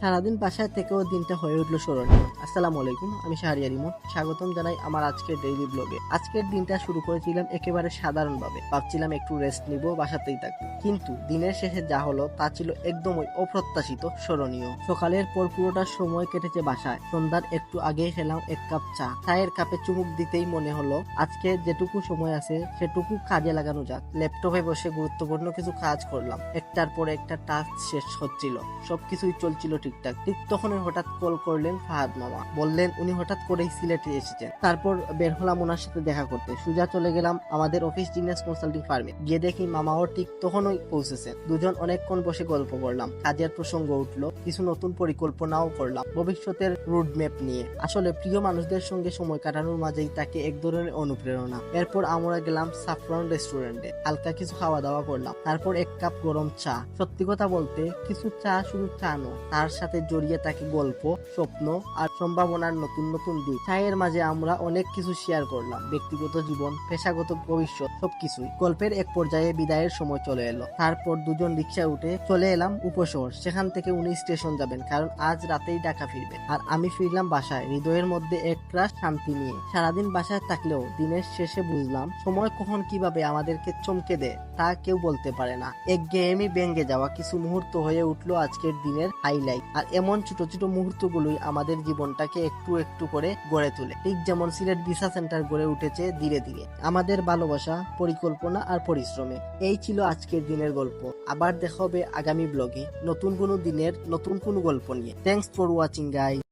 সারাদিন বাসায় থেকেও দিনটা হয়ে উঠলো স্মরণীয়। আসসালামু আলাইকুম, আমি শাহরিয়ার ইমন। স্বাগতম জানাই আমার আজকের ডেইলি ব্লগে। আজকের দিনটা শুরু করেছিলাম একেবারে সাধারণভাবে। ভাবছিলাম একটু রেস্ট নিব, বাসাতেই থাকবো। কিন্তু দিনের শেষে যা হলো তা ছিল একদমই অপ্রত্যাশিত, স্মরণীয়। সকালের পর পুরোটা সময় কেটেছে বাসায়। সন্ধ্যার একটু আগেই খেলাম এক কাপ চা। চায়ের কাপে চুমুক দিতেই মনে হলো আজকে যেটুকু সময় আছে সেটুকু কাজে লাগানো যাক। ল্যাপটপে বসে গুরুত্বপূর্ণ কিছু কাজ করলাম। একটার পর একটা টাস্ক শেষ হচ্ছিল, সবকিছুই চলছিল ঠিকঠাক। ঠিক তখনই হঠাৎ কল করলেন ফাহাদ মামা। বললেন উনি হঠাৎ করেই সিলেটে এসেছেন। তারপর বের হলাম ওনার সাথে দেখা করতে। সোজা চলে গেলাম আমাদের অফিস জিনিয়াস কনসাল্টিং ফার্মে। গিয়ে দেখি মামাও ঠিক তখনই পৌঁছেছেন। দুজন অনেকক্ষণ বসে গল্প করলাম। কাজের প্রসঙ্গ উঠলো, কিছু নতুন পরিকল্পনাও করলাম ভবিষ্যতের রোড ম্যাপ নিয়ে। আসলে প্রিয় মানুষদের সঙ্গে সময় কাটানোর মাঝেই তাকে এক ধরনের অনুপ্রেরণা। এরপর আমরা গেলাম সাফরন রেস্টুরেন্টে, হালকা কিছু খাওয়া দাওয়া করলাম। তারপর এক কাপ গরম চা। সত্যি কথা বলতে কিছু চা শুধু চা নয়, তার সাথে জড়িয়ে থাকে গল্প, স্বপ্ন আর সম্ভাবনার নতুন নতুন দিক। চায়ের মাঝে আমরা অনেক কিছু শেয়ার করলাম, ব্যক্তিগত জীবন, পেশাগত ভবিষ্যৎ, সবকিছুই। গল্পের এক পর্যায়ে বিদায়ের সময় চলে এলো। তারপর দুজন রিক্সা উঠে চলে এলাম উপশহর। সেখান থেকে উনি স্টেশন যাবেন, কারণ আজ রাতেই ঢাকা ফিরবেন। আর আমি ফিরলাম বাসায়, হৃদয়ের মধ্যে একটা শান্তি নিয়ে। সারাদিন বাসায় থাকলেও দিনের শেষে বুঝলাম সময় কখন কিভাবে আমাদেরকে চমকে দেয় তা কেউ বলতে পারে না। একঘেয়েমি ভেঙে যাওয়া কিছু মুহূর্ত হয়ে উঠলো আজকের দিনের হাইলাইট। আর এমন ছোট ছোট মুহূর্তগুলোই আমাদের জীবনটাকে একটু একটু করে গড়ে তোলে। ঠিক যেমন সিলেট ভিসা সেন্টার গড়ে উঠেছে ধীরে ধীরে আমাদের ভালোবাসা, পরিকল্পনা আর পরিশ্রমে। এই ছিল আজকের দিনের গল্প। আবার দেখা হবে আগামী ব্লগে নতুন কোনো দিনের নতুন কোনো গল্প নিয়ে। Thanks for watching guys.